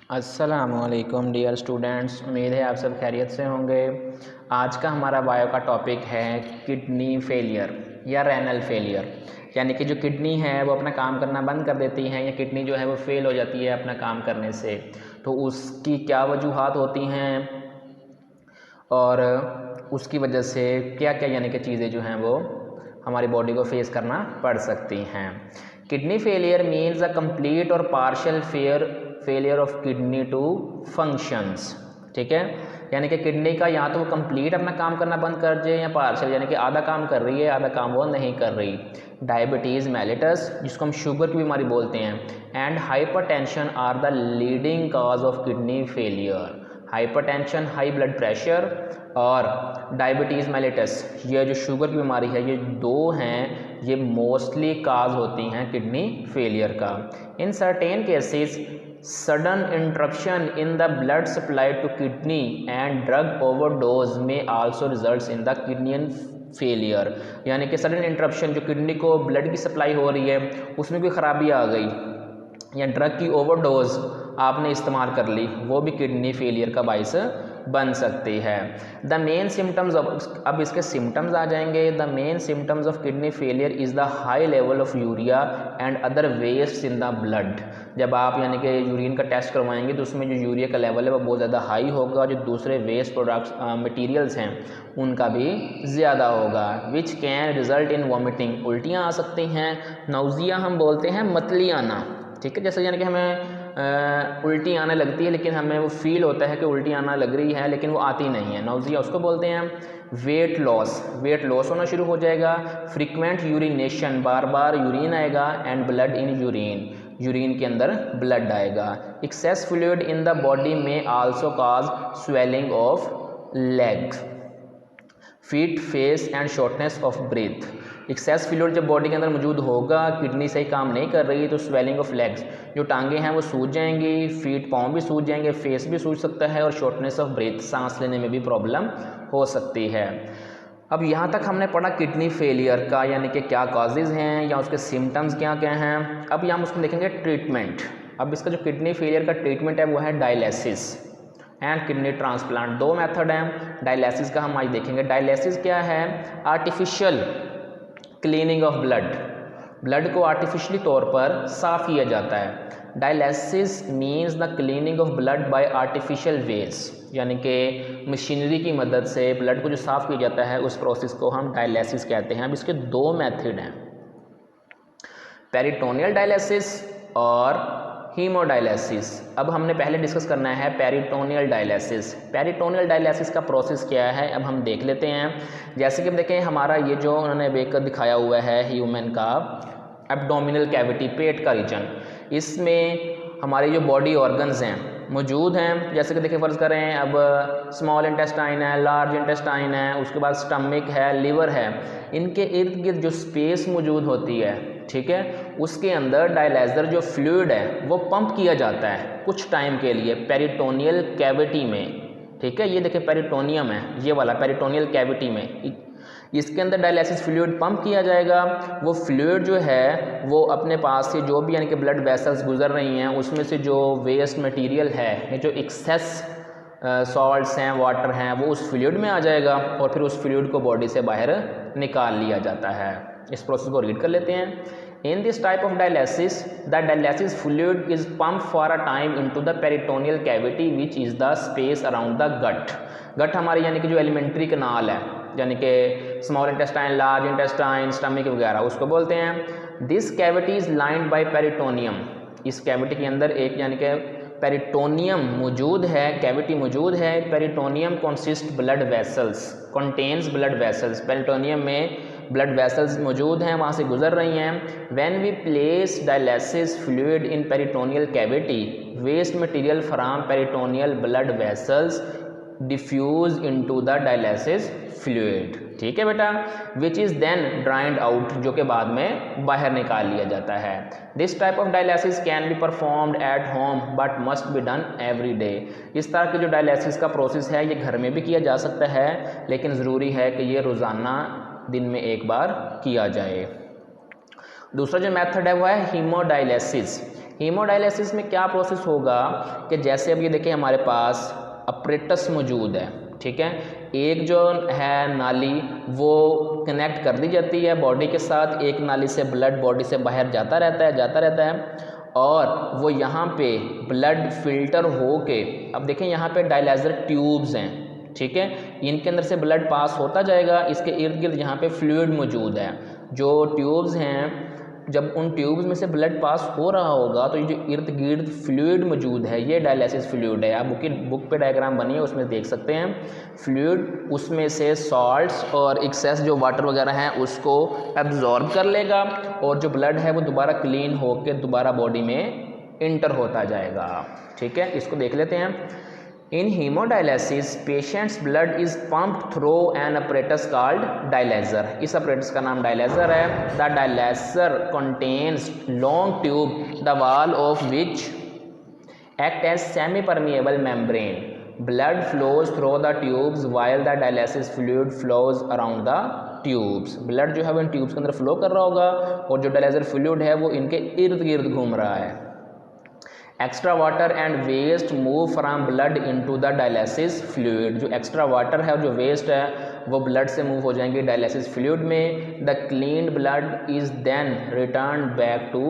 अस्सलामुअलैकुम dear students, उम्मीद है आप सब खैरियत से होंगे। आज का हमारा बायो का टॉपिक है किडनी फेलियर या रेनल फेलियर, यानी कि जो किडनी है वो अपना काम करना बंद कर देती है या किडनी जो है वो फेल हो जाती है अपना काम करने से। तो उसकी क्या वजूहात होती हैं और उसकी वजह से क्या क्या यानी कि चीज़ें जो हैं वो हमारी बॉडी को फेस करना पड़ सकती हैं। Kidney failure means a complete और partial failure of kidney to functions. ठीक है, यानी कि किडनी का या तो वो कंप्लीट अपना काम करना बंद कर दे या पार्शियल, यानी कि आधा काम कर रही है आधा काम वो नहीं कर रही। डायबिटीज़ मेलिटस, जिसको हम शुगर की बीमारी बोलते हैं, and hypertension are the leading cause of kidney failure. Hypertension, high blood pressure, और डायबिटीज़ मेलिटस, ये जो शुगर की बीमारी है, ये दो हैं, ये मोस्टली काज होती हैं किडनी फेलियर का। In certain cases sudden interruption in the blood supply to kidney and drug overdose में also results in the kidney failure, यानी कि सडन इंटरप्शन, जो किडनी को ब्लड की सप्लाई हो रही है उसमें कोई ख़राबी आ गई या ड्रग की ओवरडोज आपने इस्तेमाल कर ली, वो भी किडनी फेलियर का बाइस बन सकती है। द मेन सिम्टम्स, अब इसके सिम्टम्स आ जाएंगे। The main symptoms of kidney failure is the high level of urea and other waste in the blood. जब आप यानी कि यूरिन का टेस्ट करवाएंगे तो उसमें जो यूरिया का लेवल है वो बहुत ज़्यादा हाई होगा, जो दूसरे वेस्ट प्रोडक्ट्स मटीरियल्स हैं उनका भी ज़्यादा होगा। Which can result in vomiting, उल्टियाँ आ सकती हैं। नाउजिया हम बोलते हैं मतली आना, ठीक है, जैसे यानी कि हमें उल्टी आने लगती है लेकिन हमें वो फील होता है कि उल्टी आना लग रही है लेकिन वो आती नहीं है, नाउजिया उसको बोलते हैं। वेट लॉस होना शुरू हो जाएगा। फ्रीक्वेंट यूरिनेशन, बार बार यूरिन आएगा। एंड ब्लड इन यूरिन के अंदर ब्लड आएगा। Excess fluid in the body में also cause swelling of leg, feet, face and shortness of breath. Excess fluid जब बॉडी के अंदर मौजूद होगा, किडनी सही काम नहीं कर रही तो स्वेलिंग ऑफ लेग्स, जो टांगें हैं वो सूज जाएंगी, फीट पाँव भी सूज जाएंगे, फेस भी सूज सकता है, और शॉर्टनेस ऑफ ब्रीथ, सांस लेने में भी प्रॉब्लम हो सकती है। अब यहाँ तक हमने पढ़ा किडनी फेलियर का, यानी कि क्या कॉजेज़ हैं या उसके सिम्टम्स क्या क्या हैं। अब यहाँ हम उसको देखेंगे ट्रीटमेंट। अब इसका जो किडनी फेलियर का ट्रीटमेंट है वो है डायलिसिस एंड किडनी ट्रांसप्लांट। दो मेथड हैं डायलिसिस का, हम आज देखेंगे। डायलिसिस क्या है? आर्टिफिशियल क्लीनिंग ऑफ ब्लड को आर्टिफिशियली तौर पर साफ़ किया जाता है। Dialysis means the cleaning of blood by artificial ways, यानी कि मशीनरी की मदद से ब्लड को जो साफ़ किया जाता है उस प्रोसेस को हम डायलिसिस कहते हैं। अब इसके दो मेथड हैं, पेरिटोनियल डायलिसिस और हीमोडायलिसिस। अब हमने पहले डिस्कस करना है पेरिटोनियल डायलिसिस। पेरिटोनियल डायलिसिस का प्रोसेस क्या है अब हम देख लेते हैं। जैसे कि हम देखें, हमारा ये जो उन्होंने बेकर दिखाया हुआ है ह्यूमन का एब्डोमिनल कैविटी, पेट का रीजन, इसमें हमारी जो बॉडी ऑर्गन्स हैं मौजूद हैं। जैसे कि देखिए फ़र्ज़ करें अब स्मॉल इंटेस्टाइन है, लार्ज इंटेस्टाइन है, उसके बाद स्टमक है, लिवर है, इनके इर्द गिर्द जो स्पेस मौजूद होती है, ठीक है, उसके अंदर डायलाइजर जो फ्लूइड है वो पंप किया जाता है कुछ टाइम के लिए पेरिटोनियल कैविटी में। ठीक है, ये देखिए पेरिटोनियम है, ये वाला पेरिटोनियल कैविटी में, इसके अंदर डायलिसिस फ्लूइड पंप किया जाएगा। वो फ्लूइड जो है वो अपने पास से जो भी यानी कि ब्लड वेसल्स गुजर रही हैं उसमें से जो वेस्ट मटेरियल है, जो एक्सेस सॉल्ट्स हैं, वाटर हैं, वो उस फ्लूइड में आ जाएगा और फिर उस फ्लूइड को बॉडी से बाहर निकाल लिया जाता है। इस प्रोसेस को रीड कर लेते हैं। In this type of dialysis the dialysis fluid is pump for a time into the peritoneal cavity which is the space around the gut हमारी यानी कि जो एलिमेंट्री कनाल है, यानी कि small intestine, large intestine, stomach वगैरह, उसको बोलते हैं। This cavity is lined by peritoneum, इस कैविटी के अंदर एक यानी कि पेरिटोनियम मौजूद है, कैविटी मौजूद है। Peritoneum consist blood vessels, contains blood vessels, peritoneum में ब्लड वेसल्स मौजूद हैं, वहाँ से गुजर रही हैं। When we place dialysis fluid in peritoneal cavity, waste material from peritoneal blood vessels diffuse into the dialysis fluid, ठीक है बेटा, which is then drained out, जो कि बाद में बाहर निकाल लिया जाता है। This type of dialysis can be performed at home but must be done every day. इस तरह के जो डायलिसिस का प्रोसेस है ये घर में भी किया जा सकता है, लेकिन ज़रूरी है कि ये रोज़ाना दिन में एक बार किया जाए। दूसरा जो मेथड है वो है हीमोडायलिसिस। हीमोडायलिसिस में क्या प्रोसेस होगा कि जैसे अब ये देखिए हमारे पास अपरेटस मौजूद है, ठीक है, एक जो है नाली वो कनेक्ट कर दी जाती है बॉडी के साथ, एक नाली से ब्लड बॉडी से बाहर जाता रहता है और वो यहाँ पे ब्लड फिल्टर हो के, अब देखें यहाँ पे डायलाइजर ट्यूब्स हैं, ठीक है, इनके अंदर से ब्लड पास होता जाएगा, इसके इर्द गिर्द यहाँ पे फ्लूइड मौजूद है, जो ट्यूब्स हैं जब उन ट्यूब्स में से ब्लड पास हो रहा होगा तो ये जो इर्द गिर्द फ्लूइड मौजूद है ये डायलिसिस फ्लूइड है। आप बुक पे डायग्राम बनी है उसमें देख सकते हैं, फ्लूइड उसमें से सॉल्ट्स और एक्सेस जो वाटर वगैरह हैं उसको एब्जॉर्ब कर लेगा और जो ब्लड है वो दोबारा क्लीन होकर दोबारा बॉडी में इंटर होता जाएगा, ठीक है। इसको देख लेते हैं। In hemodialysis, patient's blood is pumped through an apparatus called dialyzer. इस apparatus का नाम dialyzer है। The dialyzer contains long tube, the wall of which act as semi-permeable membrane. Blood flows through the tubes while the dialysis fluid flows around the tubes. blood जो है वो इन tubes के अंदर flow कर रहा होगा और जो dialyzer fluid है वो इनके इर्द गिर्द घूम रहा है। Extra water and waste move from blood into the dialysis fluid. जो एक्स्ट्रा वाटर है और जो वेस्ट है वो ब्लड से मूव हो जाएंगे डायलिसिस फ्लूइड में। The clean blood is then return back to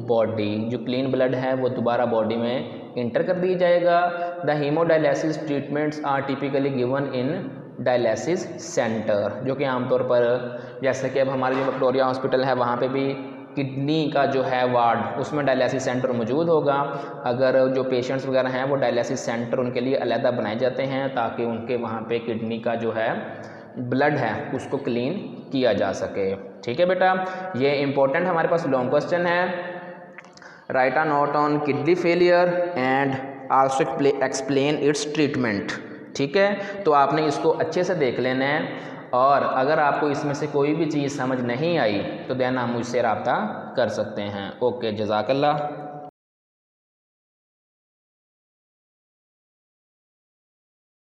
body. जो क्लीन ब्लड है वो दोबारा बॉडी में इंटर कर दी जाएगा। The hemodialysis treatments are typically given in dialysis center, जो कि आमतौर पर जैसे कि अब हमारे जो विक्टोरिया हॉस्पिटल है वहाँ पे भी किडनी का जो है वार्ड उसमें डायलिसिस सेंटर मौजूद होगा। अगर जो पेशेंट्स वगैरह हैं वो डायलिसिस सेंटर उनके लिए अलहदा बनाए जाते हैं ताकि उनके वहाँ पे किडनी का जो है ब्लड है उसको क्लीन किया जा सके, ठीक है बेटा। ये इंपॉर्टेंट हमारे पास लॉन्ग क्वेश्चन है। Right a note on kidney failure and also explain it's treatment, ठीक है। तो आपने इसको अच्छे से देख लेना है और अगर आपको इसमें से कोई भी चीज़ समझ नहीं आई तो देन आप मुझसे रब्ता कर सकते हैं। ओके, जज़ाकल्लाह।